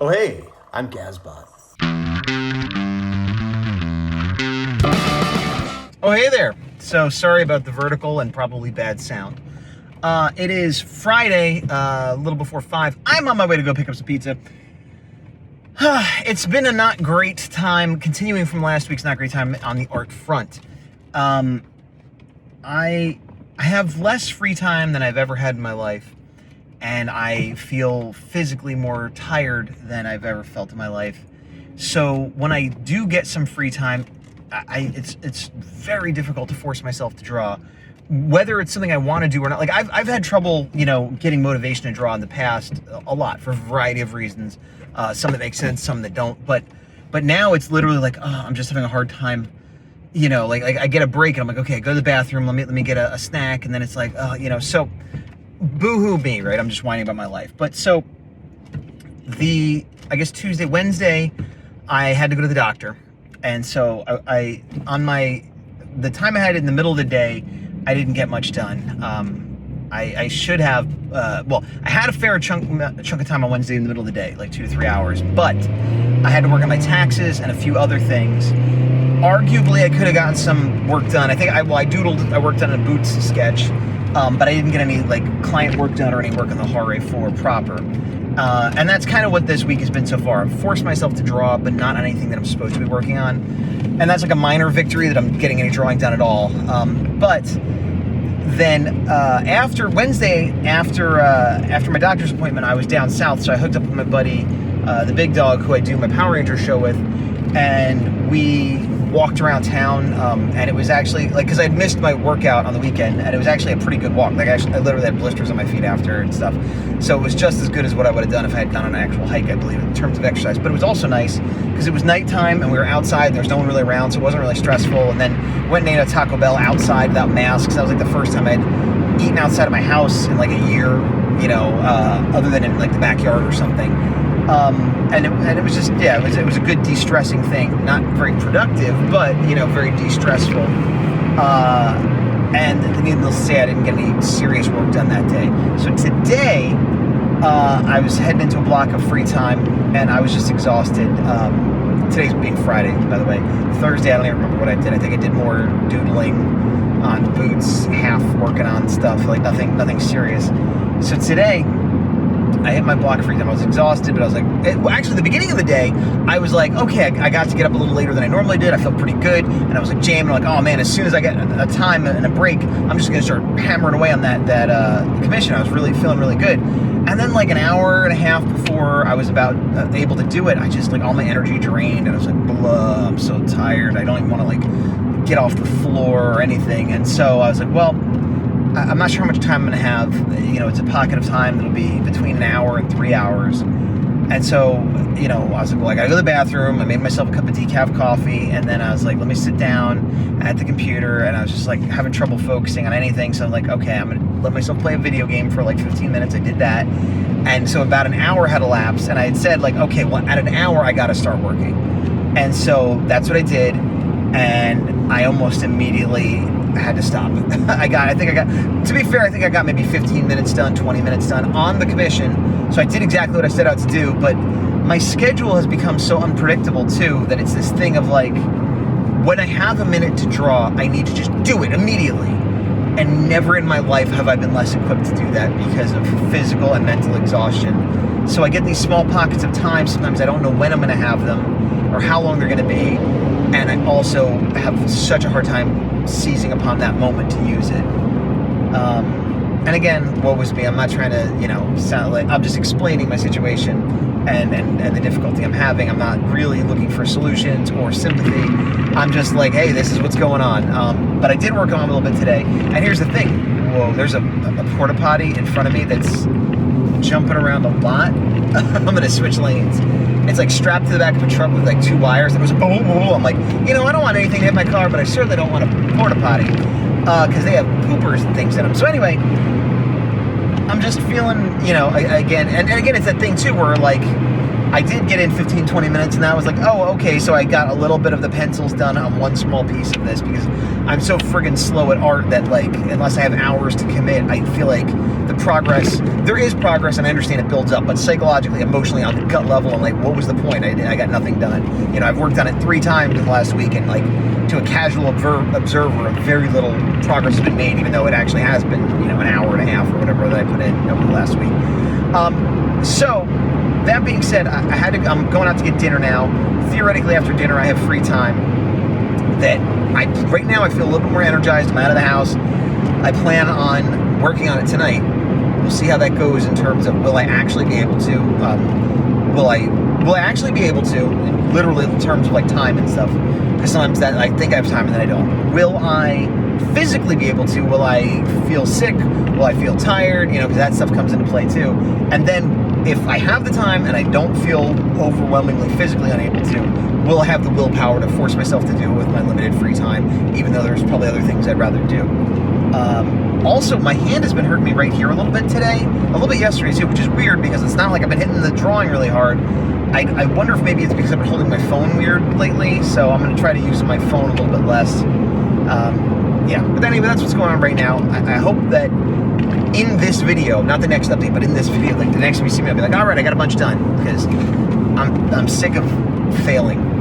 Oh, hey, I'm Gazbot. Oh, hey there. So sorry about the vertical and probably bad sound. It is Friday, a little before 5. I'm on my way to go pick up some pizza. It's been a not great time, continuing from last week's not great time on the art front. I have less free time than I've ever had in my life, and I feel physically more tired than I've ever felt in my life. So when I do get some free time, it's very difficult to force myself to draw, whether it's something I want to do or not. Like I've had trouble, getting motivation to draw in the past a lot for a variety of reasons. Some that make sense, some that don't. But now it's literally like, I'm just having a hard time. Like I get a break and I'm like, okay, go to the bathroom. Let me get a snack, and then it's like, so boo-hoo me, right? I'm just whining about my life. But so I guess Wednesday, I had to go to the doctor. And so the time I had in the middle of the day, I didn't get much done. I should have, I had a fair chunk of time on Wednesday in the middle of the day, like 2 to 3 hours, but I had to work on my taxes and a few other things. Arguably, I could have gotten some work done. I worked on a Boots sketch, but I didn't get any client work done or any work on the Horror 4 proper. And that's kind of what this week has been so far. I've forced myself to draw, but not on anything that I'm supposed to be working on. And that's like a minor victory that I'm getting any drawing done at all. But then after Wednesday, after my doctor's appointment, I was down south, so I hooked up with my buddy, the Big Dog, who I do my Power Ranger show with, and we walked around town, and it was actually because I'd missed my workout on the weekend, and it was actually a pretty good walk. I literally had blisters on my feet after and stuff, so it was just as good as what I would have done if I had gone on an actual hike, I believe, in terms of exercise. But it was also nice because it was nighttime and we were outside, and there was no one really around, so it wasn't really stressful. And then went and ate a Taco Bell outside without masks. That was like the first time I'd eaten outside of my house in like a year, other than in like the backyard or something. And it was just, it was a good de-stressing thing. Not very productive, but, very de-stressful. And needless to say, I didn't get any serious work done that day. So today, I was heading into a block of free time, and I was just exhausted. Today's being Friday, by the way. Thursday, I don't even remember what I did. I think I did more doodling on Boots, half working on stuff, like nothing serious. So today, I hit my block free time. I was exhausted, but I was like, actually, the beginning of the day, I was like, okay, I got to get up a little later than I normally did. I felt pretty good, and I was like jamming, like, oh man, as soon as I get a time and a break, I'm just gonna start hammering away on that commission. I was really feeling really good. And then like an hour and a half before I was about able to do it, I just all my energy drained, and I was like, blah, I'm so tired. I don't even want to get off the floor or anything. And so I was like, well, I'm not sure how much time I'm going to have. It's a pocket of time that'll be between an hour and 3 hours. And so, I was like, well, I got to go to the bathroom. I made myself a cup of decaf coffee. And then I was like, let me sit down at the computer. And I was just having trouble focusing on anything. So I'm like, okay, I'm going to let myself play a video game for 15 minutes. I did that. And so about an hour had elapsed. And I had said okay, well, at an hour, I got to start working. And so that's what I did. And I almost immediately had to stop. To be fair, I think I got maybe 15 minutes done, 20 minutes done on the commission. So I did exactly what I set out to do, but my schedule has become so unpredictable too, that it's this thing of when I have a minute to draw, I need to just do it immediately. And never in my life have I been less equipped to do that because of physical and mental exhaustion. So I get these small pockets of time. Sometimes I don't know when I'm going to have them or how long they're going to be. And I also have such a hard time seizing upon that moment to use it. And again, woe is me. I'm not trying to, sound like I'm just explaining my situation and the difficulty I'm having. I'm not really looking for solutions or sympathy. I'm just like, hey, this is what's going on. But I did work on it a little bit today. And here's the thing. Whoa, there's a porta potty in front of me that's jumping around a lot. I'm gonna switch lanes. It's strapped to the back of a truck with 2 wires. It was boom, boom, boom. I'm like, I don't want anything to hit my car, but I certainly don't want a porta potty because they have poopers and things in them. So anyway, I'm just feeling, again, and again, it's that thing too where I did get in 15, 20 minutes, and I was like, oh, okay, so I got a little bit of the pencils done on one small piece of this, because I'm so friggin' slow at art that, like, unless I have hours to commit, I feel like the progress, there is progress, and I understand it builds up, but psychologically, emotionally, on the gut level, I'm like, what was the point? I got nothing done. You know, I've worked on it 3 times in the last week, and, like, to a casual observer, very little progress has been made, even though it actually has been, you know, an hour and a half or whatever that I put in over the last week. So, that being said, I'm going out to get dinner now. Theoretically, after dinner, I have free time. Right now, I feel a little bit more energized. I'm out of the house. I plan on working on it tonight. We'll see how that goes in terms of will I actually be able to, will I actually be able to, literally in terms of like time and stuff, because sometimes that I think I have time and then I don't. Will I physically be able to? Will I feel sick? Will I feel tired? You know, because that stuff comes into play too. And then if I have the time and I don't feel overwhelmingly physically unable to, will I have the willpower to force myself to do it with my limited free time, even though there's probably other things I'd rather do. Also, my hand has been hurting me right here a little bit today, a little bit yesterday too, which is weird because it's not like I've been hitting the drawing really hard. I wonder if maybe it's because I've been holding my phone weird lately, so I'm going to try to use my phone a little bit less. Yeah, but anyway, that's what's going on right now. I hope that in this video, not the next update, but in this video, like the next time you see me, I'll be like, all right, I got a bunch done, because I'm sick of failing.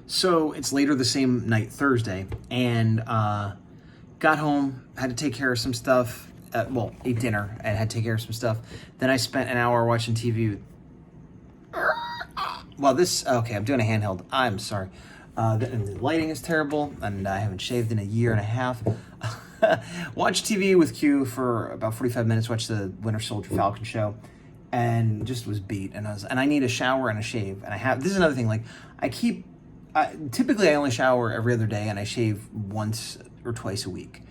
So it's later the same night, Thursday, and got home, had to take care of some stuff. Ate dinner and had to take care of some stuff. Then I spent an hour watching TV. Well, okay, I'm doing a handheld. I'm sorry. The lighting is terrible, and I haven't shaved in a year and a half. Watched TV with Q for about 45 minutes, watched the Winter Soldier Falcon show, and just was beat. And I need a shower and a shave. And this is another thing, like, typically I only shower every other day, and I shave once or twice a week.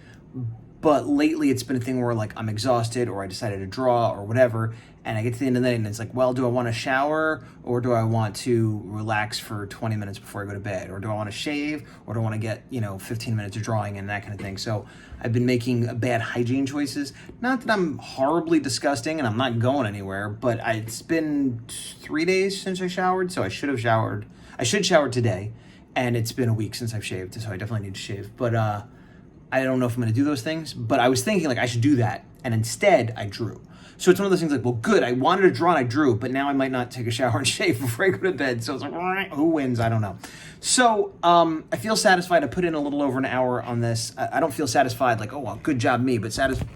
But lately it's been a thing where, like, I'm exhausted, or I decided to draw or whatever, and I get to the end of the night and it's like, well, do I want to shower, or do I want to relax for 20 minutes before I go to bed? Or do I want to shave, or do I want to get, 15 minutes of drawing and that kind of thing? So I've been making bad hygiene choices. Not that I'm horribly disgusting and I'm not going anywhere, but it's been 3 days since I showered, so I should have showered. I should shower today, and it's been a week since I've shaved, so I definitely need to shave. But I don't know if I'm going to do those things, but I was thinking, like, I should do that, and instead I drew. So it's one of those things like, well, good, I wanted to draw and I drew, but now I might not take a shower and shave before I go to bed. So it's like, who wins? I don't know. So I feel satisfied. I put in a little over an hour on this. I don't feel satisfied like, oh, well, good job me, but satisfied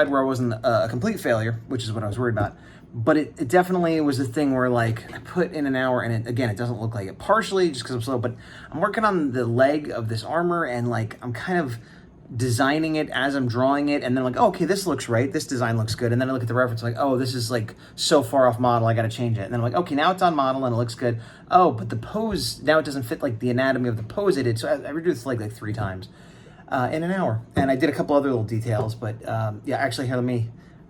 where I wasn't a complete failure, which is what I was worried about. But it definitely was a thing where, like, I put in an hour, and it doesn't look like it. Partially just because I'm slow, but I'm working on the leg of this armor, and, like, I'm kind of designing it as I'm drawing it, and then, like, oh, okay, this looks right, this design looks good, and then I look at the reference, like, oh, this is, like, so far off model, I gotta change it, and then I'm like, okay, now it's on model, and it looks good. Oh, but the pose, now it doesn't fit, like, the anatomy of the pose I did, so I redo this, like 3 times in an hour, and I did a couple other little details, but, yeah, actually, here,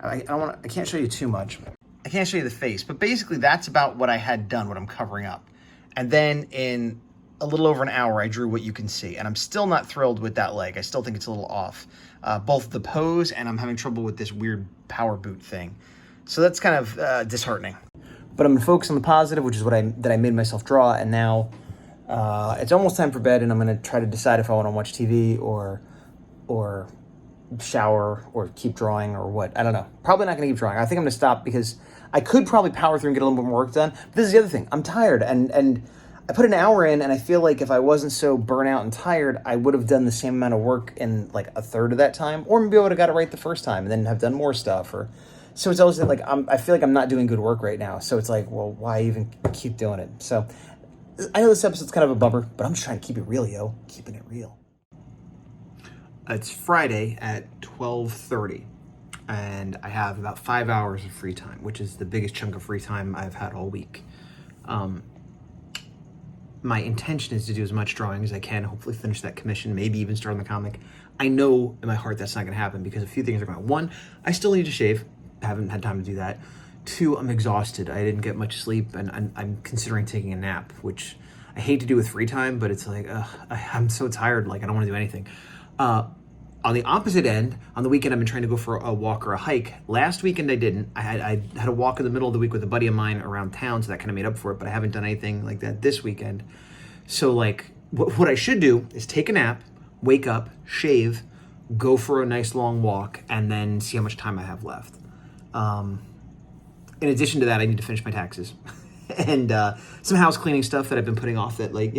I can't show you too much. I can't show you the face, but basically that's about what I had done, what I'm covering up. And then in a little over an hour, I drew what you can see. And I'm still not thrilled with that leg. I still think it's a little off. Both the pose, and I'm having trouble with this weird power boot thing. So that's kind of disheartening. But I'm gonna focus on the positive, which is what I made myself draw. And now it's almost time for bed, and I'm gonna try to decide if I wanna watch TV or shower or keep drawing or what. I don't know. Probably not gonna keep drawing. I think I'm gonna stop because I could probably power through and get a little bit more work done. But this is the other thing. I'm tired, and I put an hour in, and I feel like if I wasn't so burnt out and tired, I would have done the same amount of work in like a third of that time, or maybe I would have got it right the first time and then have done more stuff. So it's always like I feel like I'm not doing good work right now. So it's like, well, why even keep doing it? So I know this episode's kind of a bummer, but I'm just trying to keep it real, yo. Keeping it real. It's Friday at 12:30. And I have about 5 hours of free time, which is the biggest chunk of free time I've had all week. My intention is to do as much drawing as I can, hopefully finish that commission, maybe even start on the comic. I know in my heart that's not going to happen because a few things are going on. 1, I still need to shave. I haven't had time to do that. 2, I'm exhausted. I didn't get much sleep, and I'm considering taking a nap, which I hate to do with free time, but it's like, I'm so tired, like I don't want to do anything. On the opposite end, on the weekend, I've been trying to go for a walk or a hike. Last weekend, I didn't. I had a walk in the middle of the week with a buddy of mine around town, so that kind of made up for it, but I haven't done anything like that this weekend. So, like, what I should do is take a nap, wake up, shave, go for a nice long walk, and then see how much time I have left. In addition to that, I need to finish my taxes. And some house cleaning stuff that I've been putting off that, like,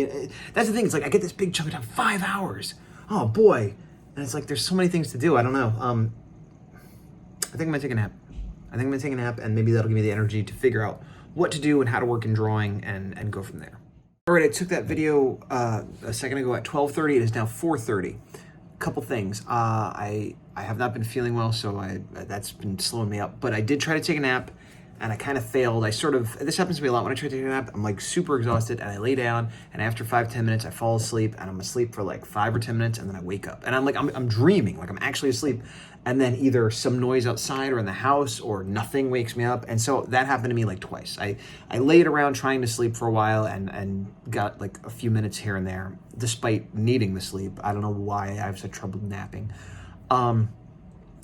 that's the thing. It's like I get this big chunk of time, 5 hours. Oh, boy. And it's like, there's so many things to do. I don't know. I think I'm going to take a nap. And maybe that'll give me the energy to figure out what to do and how to work in drawing and go from there. All right, I took that video a second ago at 12:30. It is now 4:30. Couple things. I have not been feeling well, so that's been slowing me up. But I did try to take a nap, and I kind of failed. This happens to me a lot when I try to take a nap. I'm like super exhausted, and I lay down, and after 5-10 minutes, I fall asleep, and I'm asleep for like 5 or 10 minutes, and then I wake up. And I'm dreaming, like I'm actually asleep. And then either some noise outside or in the house or nothing wakes me up. And so that happened to me like twice. I laid around trying to sleep for a while and got like a few minutes here and there, despite needing the sleep. I don't know why I have such trouble napping.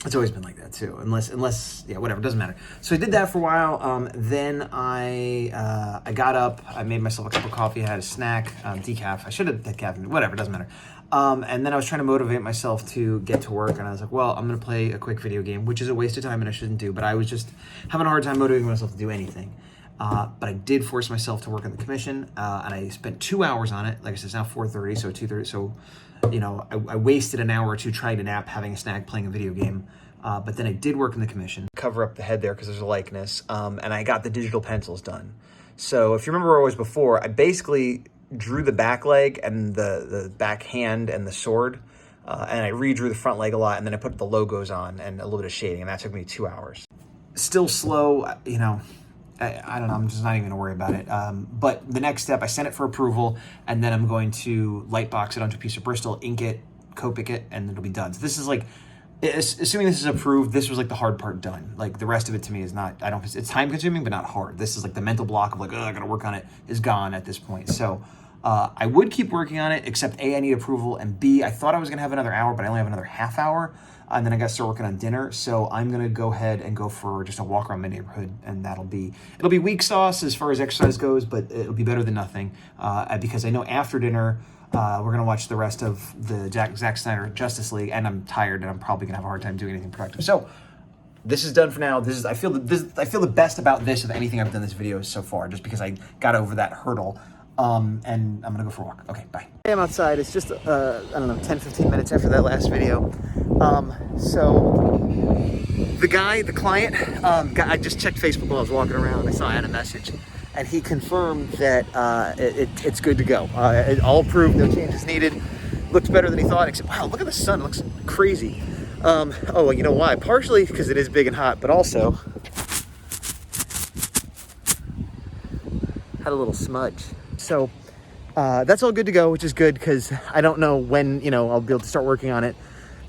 It's always been like that too, unless yeah, whatever, doesn't matter. So I did that for a while. Then I got up, I made myself a cup of coffee, I had a snack, decaf. I should have had caffeine, whatever, doesn't matter. And then I was trying to motivate myself to get to work, and I was like, well, I'm gonna play a quick video game, which is a waste of time and I shouldn't do, but I was just having a hard time motivating myself to do anything. But I did force myself to work in the commission, and I spent 2 hours on it. Like I said, it's now 4:30, so 2:30, so I wasted an hour or two trying to nap, having a snack, playing a video game. But then I did work in the commission. Cover up the head there because there's a likeness. And I got the digital pencils done. So if you remember where I was before, I basically drew the back leg and the back hand and the sword. And I redrew the front leg a lot. And then I put the logos on and a little bit of shading. And that took me 2 hours. Still slow, I don't know. I'm just not even going to worry about it. But the next step, I sent it for approval. And then I'm going to lightbox it onto a piece of Bristol, ink it, Copic it, and it'll be done. So this is like, assuming this is approved, this was like the hard part done. Like the rest of it to me is not, it's time consuming, but not hard. This is like the mental block of like, I gotta work on it is gone at this point. So I would keep working on it, except A, I need approval, and B, I thought I was gonna have another hour, but I only have another half hour. And then I got to start working on dinner. So I'm gonna go ahead and go for just a walk around my neighborhood, and it'll be weak sauce as far as exercise goes, but it'll be better than nothing. Because I know after dinner, we're going to watch the rest of the Zack Snyder Justice League, and I'm tired, and I'm probably going to have a hard time doing anything productive. So this is done for now. I feel the best about this of anything I've done this video so far, just because I got over that hurdle. And I'm going to go for a walk. Okay, bye. I'm outside. It's just, 10-15 minutes after that last video. So the client, I just checked Facebook while I was walking around. I saw I had a message. And he confirmed that it's good to go. It all approved, no changes needed. Looks better than he thought, except, wow, look at the sun, it looks crazy. Well, you know why? Partially because it is big and hot, but also had a little smudge. So that's all good to go, which is good because I don't know when, I'll be able to start working on it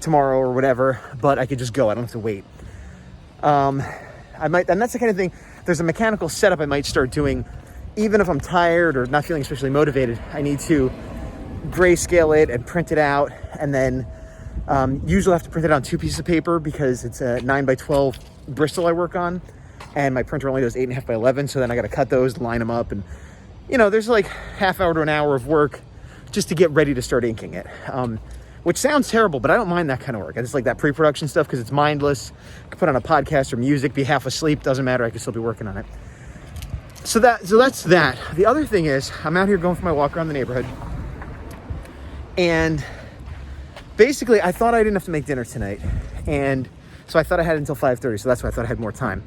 tomorrow or whatever, but I could just go, I don't have to wait. And that's the kind of thing, there's a mechanical setup I might start doing, even if I'm tired or not feeling especially motivated. I need to grayscale it and print it out, and then usually I have to print it on 2 pieces of paper because it's a 9x12 Bristol I work on, and my printer only does 8.5x11, so then I got to cut those, line them up, and there's like half hour to an hour of work just to get ready to start inking it. Which sounds terrible, but I don't mind that kind of work. I just like that pre-production stuff because it's mindless. I can put on a podcast or music, be half asleep, doesn't matter. I can still be working on it. So that's that. The other thing is I'm out here going for my walk around the neighborhood. And basically I thought I didn't have to make dinner tonight. And so I thought I had until 5:30. So that's why I thought I had more time.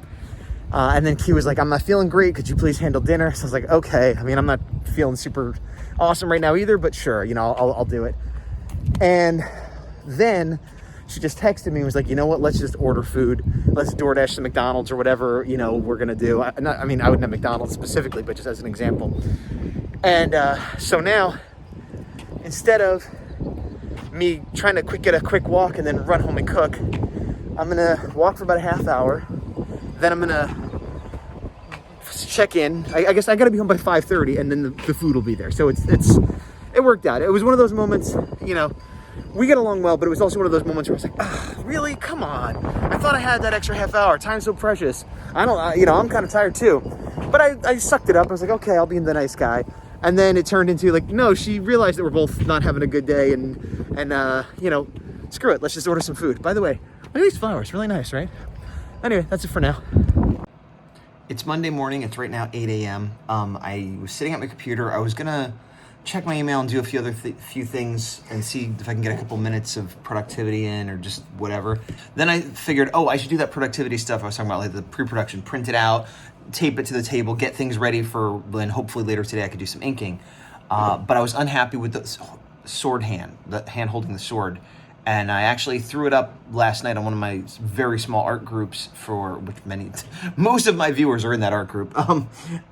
And then Key was like, I'm not feeling great. Could you please handle dinner? So I was like, okay. I mean, I'm not feeling super awesome right now either, but sure, I'll do it. And then she just texted me and was like, you know what, let's just order food. Let's DoorDash to McDonald's or whatever, we're going to do. I wouldn't have McDonald's specifically, but just as an example. And so now, instead of me trying to get a quick walk and then run home and cook, I'm going to walk for about a half hour. Then I'm going to check in. I guess I got to be home by 5:30, and then the food will be there. So it worked out. It was one of those moments, you know, we get along well, but it was also one of those moments where I was like, really? Come on. I thought I had that extra half hour. Time's so precious. I'm kind of tired too. But I sucked it up. I was like, okay, I'll be the nice guy. And then it turned into like, no, she realized that we're both not having a good day, and screw it. Let's just order some food. By the way, look at these flowers. Really nice, right? Anyway, that's it for now. It's Monday morning. It's right now 8 a.m. I was sitting at my computer. I was going to check my email and do a few other few things and see if I can get a couple minutes of productivity in or just whatever. Then I figured, I should do that productivity stuff I was talking about, like the pre-production, print it out, tape it to the table, get things ready for when hopefully later today I could do some inking. But I was unhappy with the sword hand, the hand holding the sword. And I actually threw it up last night on one of my very small art groups most of my viewers are in that art group.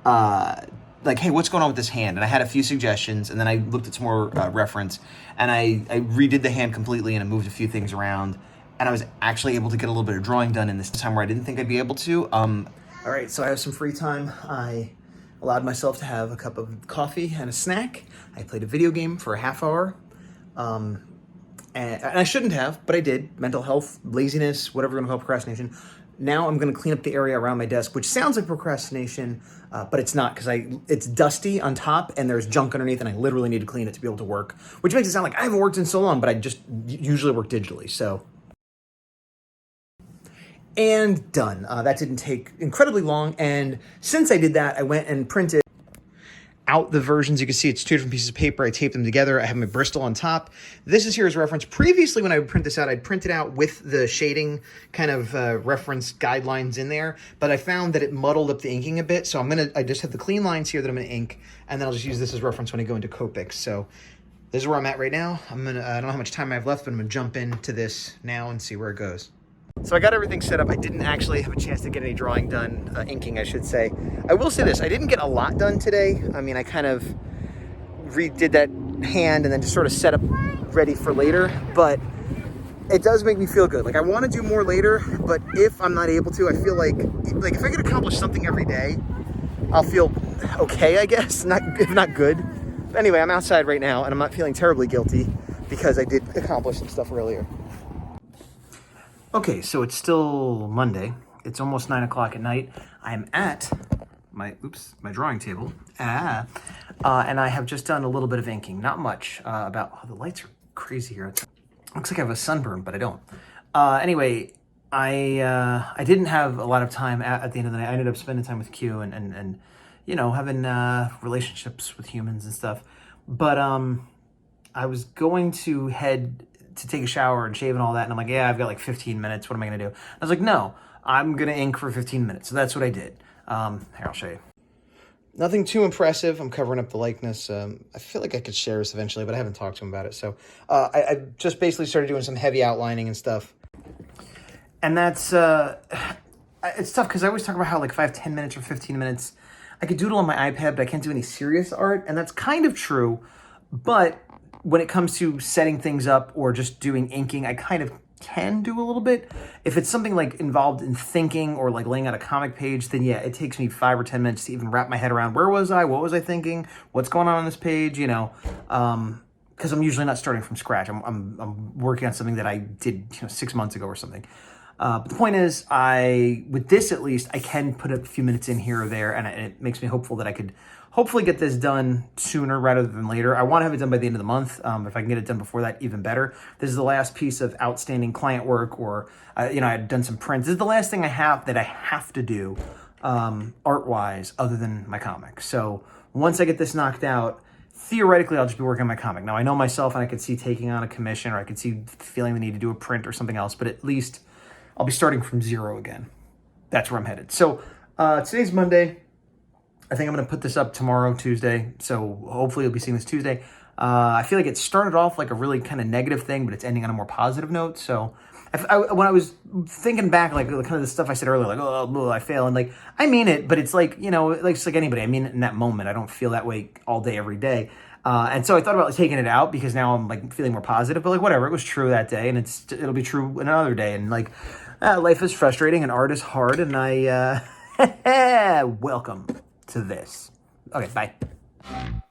Like, hey, what's going on with this hand? And I had a few suggestions, and then I looked at some more reference, and I redid the hand completely, and I moved a few things around, and I was actually able to get a little bit of drawing done in this time where I didn't think I'd be able to. All right, so I have some free time. I allowed myself to have a cup of coffee and a snack. I played a video game for a half hour. And I shouldn't have, but I did. Mental health, laziness, whatever you want to call procrastination. Now I'm going to clean up the area around my desk, which sounds like procrastination, but it's not, because it's dusty on top and there's junk underneath, and I literally need to clean it to be able to work, which makes it sound like I haven't worked in so long, but I just usually work digitally, so. And done. That didn't take incredibly long, and since I did that, I went and printed out the versions. You can see it's two different pieces of paper. I taped them together. I have my Bristol on top. This is here as reference. Previously, when I would print this out, I'd print it out with the shading kind of reference guidelines in there, but I found that it muddled up the inking a bit, so I just have the clean lines here that I'm gonna ink, and then I'll just use this as reference when I go into Copic. So this is where I'm at right now. I don't know how much time I have left, but I'm gonna jump into this now and see where it goes. So I got everything set up. I didn't actually have a chance to get any drawing done, inking, I should say. I will say this, I didn't get a lot done today. I mean, I kind of redid that hand and then just sort of set up ready for later, but it does make me feel good. Like, I want to do more later, but if I'm not able to, I feel like if I could accomplish something every day, I'll feel okay, I guess, if not good. But anyway, I'm outside right now and I'm not feeling terribly guilty because I did accomplish some stuff earlier. Okay, so it's still Monday. It's almost 9 o'clock at night. I'm at my drawing table. And I have just done a little bit of inking. Not much. The lights are crazy here. Looks like I have a sunburn, but I don't. Anyway, I didn't have a lot of time at the end of the night. I ended up spending time with Q and having relationships with humans and stuff. But I was going to head to take a shower and shave and all that. And I'm like, yeah, I've got like 15 minutes. What am I going to do? I was like, no, I'm going to ink for 15 minutes. So that's what I did. Here, I'll show you. Nothing too impressive. I'm covering up the likeness. I feel like I could share this eventually, but I haven't talked to him about it. So I just basically started doing some heavy outlining and stuff. And that's, it's tough because I always talk about how like if I have 10 minutes or 15 minutes, I could doodle on my iPad, but I can't do any serious art. And that's kind of true. But when it comes to setting things up or just doing inking, I kind of can do a little bit. If it's something like involved in thinking or like laying out a comic page, then yeah, it takes me 5 or 10 minutes to even wrap my head around where was I, what was I thinking, what's going on this page, because I'm usually not starting from scratch. I'm working on something that I did 6 months ago or something. But the point is, with this at least, I can put a few minutes in here or there, and it makes me hopeful that I could hopefully get this done sooner rather than later. I want to have it done by the end of the month. If I can get it done before that, even better. This is the last piece of outstanding client work, or I had done some prints. This is the last thing I have to do art-wise, other than my comic. So once I get this knocked out, theoretically, I'll just be working on my comic. Now, I know myself, and I could see taking on a commission, or I could see feeling the need to do a print or something else, but at least I'll be starting from zero again. That's where I'm headed. So today's Monday. I think I'm going to put this up tomorrow, Tuesday. So hopefully you'll be seeing this Tuesday. I feel like it started off like a really kind of negative thing, but it's ending on a more positive note. So when I was thinking back, like kind of the stuff I said earlier, like, oh, I fail. And like, I mean it, but it's like, it's like anybody. I mean it in that moment. I don't feel that way all day, every day. And so I thought about taking it out because now I'm like feeling more positive, but like whatever, it was true that day and it'll be true another day. And like, life is frustrating and art is hard. And I Welcome to this. Okay, bye.